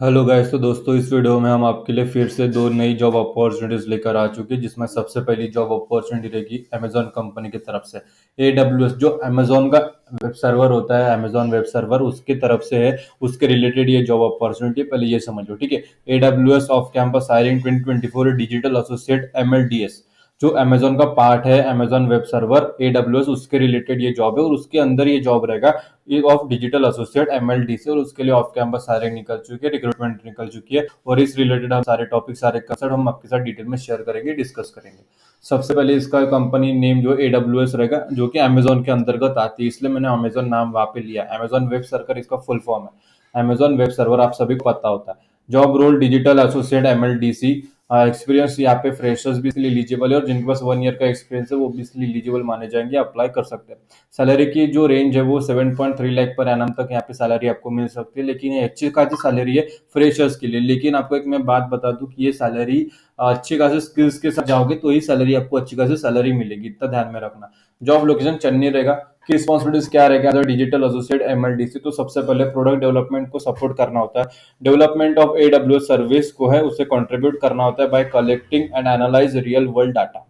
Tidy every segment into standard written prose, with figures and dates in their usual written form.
Hello guys. तो दोस्तों, इस वीडियो में हम आपके लिए फिर से दो नई जॉब अपॉर्चुनिटीज लेकर आ चुके हैं, जिसमें सबसे पहली जॉब अपॉर्चुनिटी रहेगी अमेजॉन कंपनी की तरफ से। AWS जो अमेजॉन का वेब सर्वर होता है, अमेजॉन वेब सर्वर उसकी तरफ से है। उसके रिलेटेड ये जॉब अपॉर्चुनिटी, पहले ये समझ लो, ठीक है। AWS of campus hiring 2024 digital associate MLDS, जो अमेजॉन का पार्ट है, अमेजॉन वेब सर्वर AWS, उसके रिलेटेड ये जॉब है। और उसके अंदर ये जॉब रहेगा ये ऑफ डिजिटल एसोसिएट MLDC। और उसके लिए ऑफ कैंपस हायरिंग निकल चुकी है, रिक्रूटमेंट निकल चुकी है। और इस रिलेटेड हम सारे टॉपिक, सारे कंसेप्ट हम आपके साथ डिटेल में शेयर करेंगे, डिस्कस करेंगे। सबसे पहले इसका कंपनी नेम जो AWS रहेगा, जो कि अमेजोन के अंतर्गत आती है, इसलिए मैंने अमेजोन नाम वहां पे लिया। अमेजोन वेब सर्वर इसका फुल फॉर्म है। अमेजोन वेब सर्वर आप सभी को पता होता है। Job role digital associate MLDC। Experience यहाँ पे फ्रेशर्स भी इसलिए एलिजिबल है, और जिनके पास 1 ईयर का एक्सपीरियंस है वो भी इसलिए एलिजिबल माने जाएंगे, अप्लाई कर सकते हैं। सैलरी की जो रेंज है वो 7.3 लाख पर एनम तक यहाँ पे सैलरी आपको मिल सकती है, लेकिन ये अच्छी खासी सैलरी है फ्रेशर्स के लिए। लेकिन आपको एक मैं बात बता दूं कि ये सैलरी अच्छी खासी स्किल्स के साथ जाओगे तो ही सैलरी आपको अच्छी खासी सैलरी मिलेगी, इतना ध्यान में रखना। जॉब लोकेशन चेन्नई रहेगा। की रिस्पॉन्सिबिलिटीज क्या रहेगा as a digital associate MLDC? तो सबसे पहले प्रोडक्ट डेवलपमेंट को सपोर्ट करना होता है। डेवलपमेंट ऑफ AWS सर्विस को है उसे कंट्रीब्यूट करना होता है bye collecting and analyse real world data.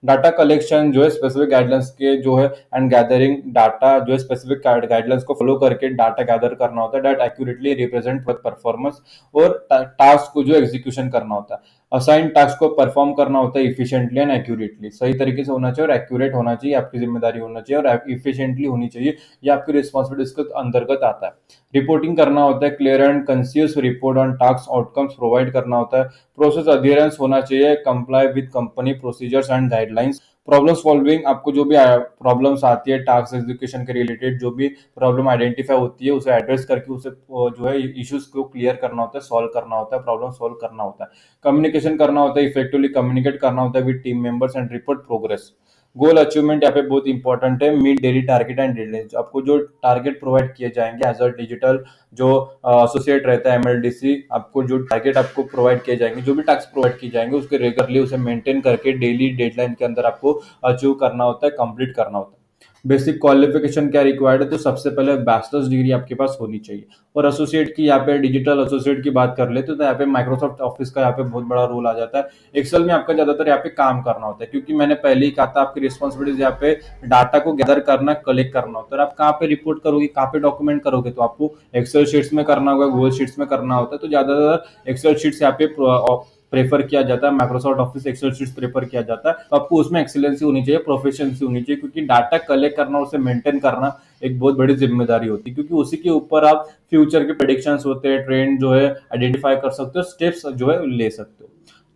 Data collection जो है स्पेसिफिक गाइडलाइंस के जो है, एंड गैदरिंग डाटा जो है स्पेसिफिक गाइडलाइंस को फॉलो करके डाटा गैदर करना होता है, डेट एक्यूरेटली रिप्रेजेंट परफॉर्मेंस। और टास्क को जो एग्जीक्यूशन करना होता है, असाइन टास्क को परफॉर्म करना होता है इफिशिएंटली एंड एक्यूरेटली। सही तरीके से होना चाहिए और एक्यूरेट होना चाहिए, आपकी जिम्मेदारी होना चाहिए, और इफिशिएंटली होनी चाहिए। ये आपकी रिस्पॉन्सिबिलिटीज के अंतर्गत आता है। रिपोर्टिंग करना होता है, clear and conscious report on task outcomes provide करना होता है। प्रोसेस अध्ययन होना चाहिए, comply with company procedures and guidelines. Problem solving, आपको जो भी प्रॉब्लम्स आती है टास्क एग्जीक्यूशन के रिलेटेड, जो भी प्रॉब्लम आइडेंटिफाई होती है उसे एड्रेस करके उसे जो है इश्यूज को क्लियर करना होता है, सॉल्व करना होता है, प्रॉब्लम सॉल्व करना होता है। कम्युनिकेशन करना होता है, इफेक्टिवली कम्युनिकेट करना होता है with team members and report progress. Goal achievement यहाँ पे बहुत इंपॉर्टेंट है। Meet daily target and deadline, आपको जो टारगेट प्रोवाइड किए जाएंगे एज अ डिजिटल जो एसोसिएट रहता है MLDC, आपको जो टारगेट आपको प्रोवाइड किए जाएंगे, जो भी टास्क प्रोवाइड किए जाएंगे उसके रेगुलरली उसे मेंटेन करके डेली डेडलाइन के अंदर आपको अचीव करना होता है, कंप्लीट करना होता है। बेसिक क्वालिफिकेशन क्या रिक्वायर्ड है? तो सबसे पहले बैचलर्स डिग्री आपके पास होनी चाहिए। और एसोसिएट की, यहाँ पे डिजिटल एसोसिएट की बात कर लेते तो यहाँ पे माइक्रोसॉफ्ट ऑफिस का यहाँ पे बहुत बड़ा रोल आ जाता है। एक्सेल में आपका ज्यादातर यहाँ पे काम करना होता है, क्योंकि मैंने पहले ही कहा था आपकी रिस्पॉन्सिबिलिटीज यहाँ पे डाटा को गैदर करना, कलेक्ट करना होता है। और आप कहाँ पे रिपोर्ट करोगे, कहाँ पे डॉक्यूमेंट करोगे, तो आपको एक्सेल शीट्स में करना होगा, गूगल शीट्स में करना होता है। तो ज्यादातर एक्सेल शीट्स यहाँ पे प्रेफर किया जाता है, Microsoft Office Excel sheets prefer किया जाता है। तो आपको उसमें एक्सीलेंसी होनी चाहिए, प्रोफिशिएंसी होनी चाहिए, क्योंकि डाटा कलेक्ट करना, उसे मेंटेन करना एक बहुत बड़ी जिम्मेदारी होती है, क्योंकि उसी के ऊपर आप फ्यूचर के प्रेडिक्शंस होते हैं, ट्रेंड जो है आइडेंटिफाई कर सकते हो, स्टेप्स जो है ले सकते हो।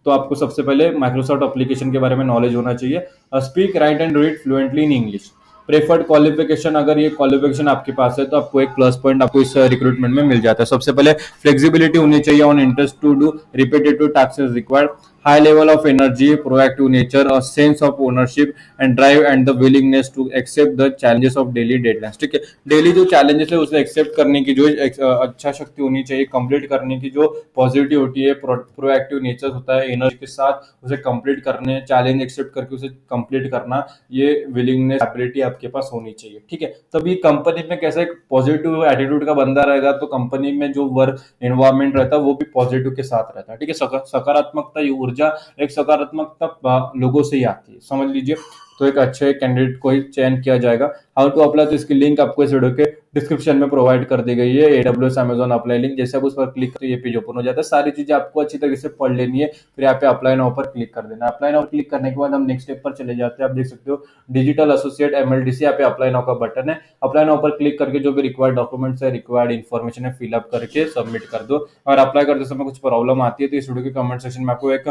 तो आपको सबसे पहले माइक्रोसॉफ्ट एप्लीकेशन के बारे में नॉलेज होना चाहिए। Speak, right and read fluently in English. Preferred qualification, अगर ये क्वालिफिकेशन आपके पास है तो आपको एक प्लस पॉइंट आपको इस रिक्रूटमेंट में मिल जाता है। सबसे पहले फ्लेक्सिबिलिटी होनी चाहिए on interest to do repetitive task required. High level of energy, proactive nature, a sense of ownership and drive and the willingness to accept the challenges of daily deadlines. ठीक है, daily जो challenges है उसे accept करने की जो अच्छा शक्ति होनी चाहिए, कंप्लीट करने की जो पॉजिटिविटी होती है, प्रोएक्टिव नेचर होता है, एनर्जी के साथ उसे कंप्लीट करने, चैलेंज एक्सेप्ट करके उसे कंप्लीट करना, ये विलिंगनेस एबिलिटी आपके पास होनी चाहिए। ठीक है, तभी कंपनी में कैसे एक पॉजिटिव एटीट्यूड का बंदा रहेगा तो कंपनी में जो वर्क एनवायरमेंट रहता है वो भी पॉजिटिव के साथ रहता है। ठीक है, सकारात्मकता, ये ऊर्जा एक सकारात्मकता लोगों से ही आती है, समझ लीजिए। तो एक अच्छे कैंडिडेट को ही चयन किया जाएगा। हाउ टू अप्लाई, तो इसकी लिंक आपको इस वीडियो के डिस्क्रिप्शन में प्रोवाइड कर दी गई है, AWS अमेजॉन अप्लाई लिंक। जैसे आप उस पर क्लिक करते ये पेज ओपन हो जाता है। सारी चीजें आपको अच्छी तरीके से पढ़ लेनी है, फिर यहाँ पे अप्लाई नाउ पर क्लिक कर देना। अप्लाई नाउ क्लिक करने के बाद हम नेक्स्ट स्टेप पर चले जाते हैं। आप देख सकते हो डिजिटल एसोसिएट MLDC, यहाँ पे अप्लाई नाउ का बटन है। अप्लाई नाउ पर क्लिक करके जो भी रिक्वायर्ड डॉक्यूमेंट्स है, रिक्वायर्ड इन्फॉर्मेशन है, फिलअप करके सबमिट कर दो। और अप्लाई करते समय कुछ प्रॉब्लम आती है तो इस वीडियो के कमेंट सेक्शन में आपको एक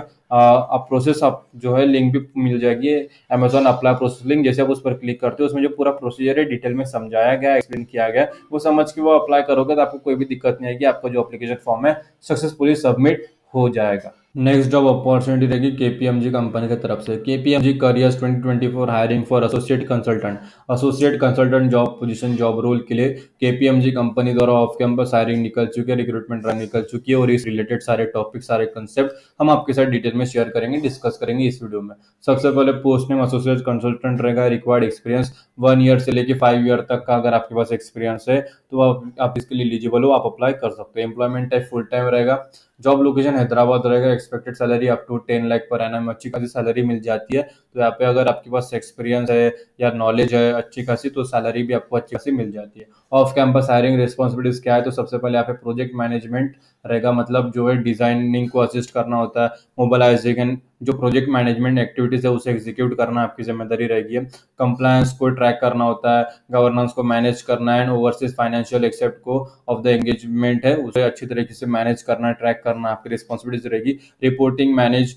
प्रोसेस जो है लिंक भी मिल जाएगी, अमेजॉन अप्लाई प्रोसेस लिंक। जैसे आप उस पर क्लिक करते हो उसमें जो पूरा प्रोसीजर है डिटेल में समझाया गया, एक्सप्लेन किया गया, वो समझ के वो अप्लाई करोगे तो आपको कोई भी दिक्कत नहीं आएगी, आपका जो एप्लीकेशन फॉर्म है सक्सेसफुली सबमिट हो जाएगा। नेक्स्ट जॉब अपॉर्चुनिटी रहेगी केपीएमजी कंपनी की तरफ से। KPMG careers 2024 hiring for associate consultant. Associate consultant job position job role के लिए केपीएमजी कंपनी द्वारा ऑफ कैंपस हायरिंग निकल चुकी है, रिक्रूटमेंट ड्राइव निकल चुकी है और इस रिलेटेड सारे टॉपिक, सारे कंसेप्ट हम आपके साथ डिटेल में शेयर करेंगे, डिस्कस करेंगे इस वीडियो में। सबसे पहले पोस्ट नेम एसोसिएट कंसल्टेंट रहेगा। रिक्वायर्ड एक्सपीरियंस 1 ईयर से लेके 5 ईयर तक का अगर आपके पास एक्सपीरियंस है तो आप इसके लिए एलिजिबल हो, आप अप्लाई कर सकते हो। एम्प्लॉयमेंट टाइप फुल टाइम रहेगा। जॉब लोकेशन हैदराबाद रहेगा। Expected salary up to 10 lakh per annum, अच्छी खासी सैलरी मिल जाती है। तो यहाँ पे अगर आपके पास एक्सपीरियंस है या नॉलेज है अच्छी खासी, तो सैलरी भी आपको अच्छी खासी मिल जाती है। ऑफ कैंपस हायरिंग रिस्पॉन्सिबिलिटीज क्या है, तो सबसे पहले यहाँ पे प्रोजेक्ट मैनेजमेंट रहेगा, मतलब जो है डिजाइनिंग को असिस्ट करना होता है। मोबाइलाइजेशन, जो प्रोजेक्ट मैनेजमेंट एक्टिविटीज है उसे एग्जीक्यूट करना आपकी जिम्मेदारी रहेगी। कंप्लायंस को ट्रैक करना होता है, गवर्नेंस को मैनेज करना है, एंड ओवरसीज फाइनेंशियल एक्सेप्ट को ऑफ द एंगेजमेंट है उसे अच्छी तरीके से मैनेज करना, ट्रैक करना आपकी रिस्पॉन्सिबिलिटीज रहेगी। रिपोर्टिंग मैनेज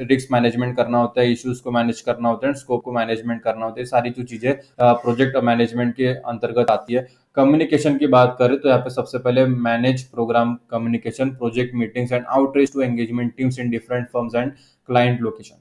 रिस्क मैनेजमेंट करना होता है, इश्यूज को मैनेज करना होता है, स्कोप को मैनेजमेंट करना होता है। सारी जो चीजें प्रोजेक्ट मैनेजमेंट के अंतर्गत आती है। कम्युनिकेशन की बात करें तो यहाँ पे सबसे पहले manage program communication, project meetings and outreach to engagement teams in different firms and client location.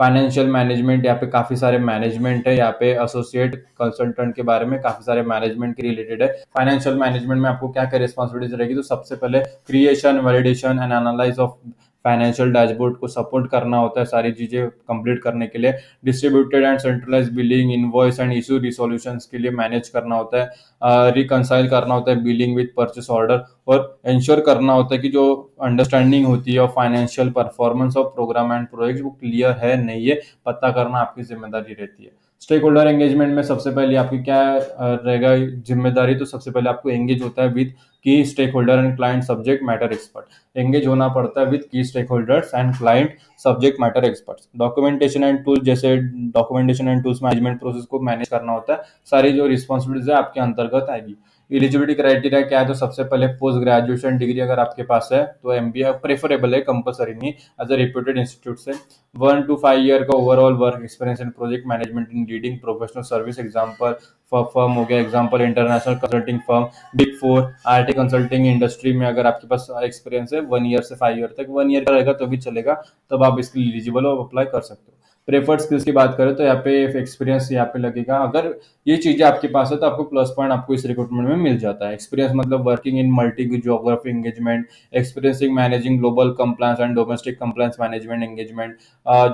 Financial management, यहाँ पे काफी सारे मैनेजमेंट है। यहाँ पे एसोसिएट कंसल्टेंट के बारे में काफी सारे मैनेजमेंट के रिलेटेड है। फाइनेंशियल मैनेजमेंट में आपको क्या क्या रिस्पॉन्सिबिलिटीज रहेगी, तो सबसे पहले creation, validation and analyze of financial dashboard को सपोर्ट करना होता है सारी चीजें कंप्लीट करने के लिए। Distributed and centralize billing, invoice and issue resolution के लिए मैनेज करना होता है। रिकंसाइल करना होता है बिलिंग विद परचेस ऑर्डर, और इंश्योर करना होता है कि जो अंडरस्टैंडिंग होती है और financial performance of program and project वो क्लियर है नहीं है, पता करना आपकी जिम्मेदारी रहती है। स्टेक होल्डर एंगेजमेंट में सबसे पहले आपकी क्या रहेगा जिम्मेदारी, तो सबसे पहले आपको एंगेज होता है with key stakeholder and client subject matter expert. Engage होना पड़ता है with key stakeholders and client subject matter experts. Documentation and tool, जैसे documentation and tools management process को मैनेज करना होता है। सारी जो रिस्पॉन्सिबिलिटीज है आपके अंतर्गत आएगी। एलिजिबिलिटी क्राइटेरिया क्या है, तो सबसे पहले पोस्ट ग्रेजुएशन डिग्री अगर आपके पास है तो एमबीए प्रेफरेबल है, कंपलसरी नहीं, एज अ रिप्यूटेड इंस्टीट्यूट से। 1 to 5 ईयर का overall work experience in project management in leading professional service, example firm हो गया, example international consulting firm, big four, IT consulting industry में अगर आपके पास एक्सपीरियंस है 1 ईयर से 5 ईयर तक, 1 ईयर का रहेगा तो भी चलेगा, तब आप इसके लिए एलिजिबल हो, अप्लाई कर सकते हो। प्रेफर्ड स्किल्स की बात करें तो यहाँ पे एक्सपीरियंस यहाँ पे लगेगा। अगर ये चीजें आपके पास है तो आपको प्लस पॉइंट आपको इस रिक्रूटमेंट में मिल जाता है। एक्सपीरियंस मतलब working in multi geography engagement, experiencing managing global compliance and domestic compliance management engagement,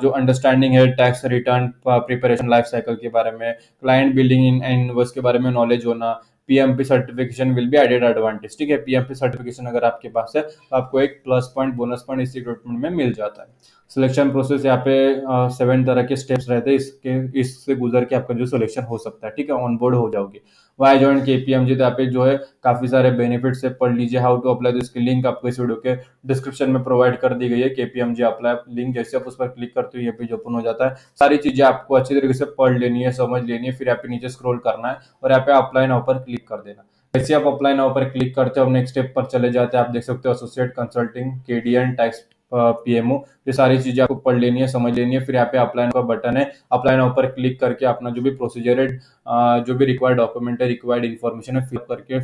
जो अंडरस्टैंडिंग है tax return preparation life cycle के बारे में, क्लाइंट बिलिंग इन इनवॉइस के बारे में नॉलेज होना। PMP certification will be added advantage, ठीक है। पीएमपी सर्टिफिकेशन अगर आपके पास है तो आपको एक प्लस पॉइंट, बोनस पॉइंट इस रिक्रूटमेंट में मिल जाता है। सिलेक्शन प्रोसेस यहाँ पे 7 तरह के स्टेप्स रहते हैं, इसके इससे गुजर के आपका जो सिलेक्शन हो सकता है, ठीक है, ऑन बोर्ड हो जाओगे। वाई ज्वाइन केपीएमजी, तो यहाँ पे जो है काफी सारे बेनिफिट्स है, पढ़ लीजिए। हाउ टू अप्लाई, इसकी लिंक आपको इस वीडियो के डिस्क्रिप्शन में प्रोवाइड कर दी गई है। केपीएमजी अप्लाई लिंक, जैसे आप उस पर क्लिक करते हो ये पेज ओपन हो जाता है। सारी चीजें आपको अच्छी तरीके से पढ़ लेनी है, समझ लेनी है, फिर यहाँ पे नीचे स्क्रॉल करना है और यहाँ पे अप्लाई नाउ पर क्लिक कर देना। जैसे आप अप्लाई नाउ पर क्लिक करते हो, अब नेक्स्ट स्टेप पर चले जाते हैं। आप देख सकते हो एसोसिएट कंसल्टिंग, केडीएन, टैक्स पीएमओ, ये सारी चीजें आपको पढ़ लेनी है, समझ लेनी है। फिर यहाँ पे अप्लाई का बटन है, अप्लाई नाउ पर क्लिक करके अपना जो भी प्रोसीजर है, जो भी रिक्वायर्ड डॉक्यूमेंट है, रिक्वायर्ड इन्फॉर्मेशन है, फिल करके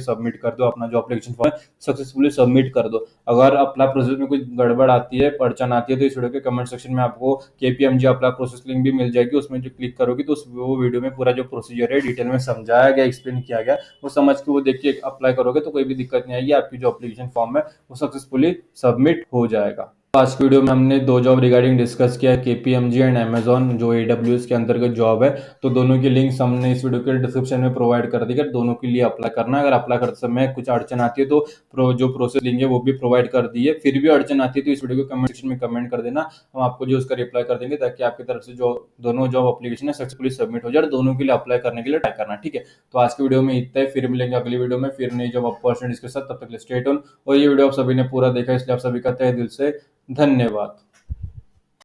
सबमिट कर दो। अपना जो एप्लीकेशन फॉर्म है सक्सेसफुली सबमिट कर दो। अगर अप्लाई प्रोसेस में कुछ गड़बड़ आती है, अड़चन आती है, तो इस वीडियो के कमेंट सेक्शन में आपको केपीएमजी अप्लाई प्रोसेस लिंक भी मिल जाएगी। उसमें जो क्लिक करोगे तो वो वीडियो में पूरा जो प्रोसीजर है डिटेल में समझाया गया, एक्सप्लेन किया गया, वो समझ के वो देख के अप्लाई करोगे तो कोई भी दिक्कत नहीं आएगी। आपकी जो एप्लीकेशन फॉर्म है वो सक्सेसफुली सबमिट हो जाएगा। आज की वीडियो में हमने दो जॉब रिगार्डिंग डिस्कस किया, केपीएमजी एंड अमेजॉन, जो एडब्ल्यूएस के अंतर्गत जॉब है। तो दोनों की लिंक्स हमने इस वीडियो के डिस्क्रिप्शन में प्रोवाइड कर दी है, दोनों के लिए अप्लाई करना है। अगर अप्लाई करते समय कुछ अड़चन आती है तो जो प्रोसेस लिंक है वो भी प्रोवाइड कर दी है। फिर भी अड़चन आती है तो इस वीडियो को कमेंट सेक्शन में कमेंट कर देना, हम आपको जो उसका रिप्लाई कर देंगे, ताकि आपकी तरफ से जो दोनों जॉब एप्लीकेशन है सक्सेसफुली सबमिट हो जाए। दोनों के लिए अप्लाई करने के लिए ट्राई करना, ठीक है। तो आज की वीडियो में इतना ही, फिर मिलेंगे अगली वीडियो में फिर नई जॉब अपॉर्चुनिटीज के साथ। तब तक स्टे ट्यून। और ये वीडियो आप सभी ने पूरा देखा इसलिए आप सभी का तहे दिल से धन्यवाद।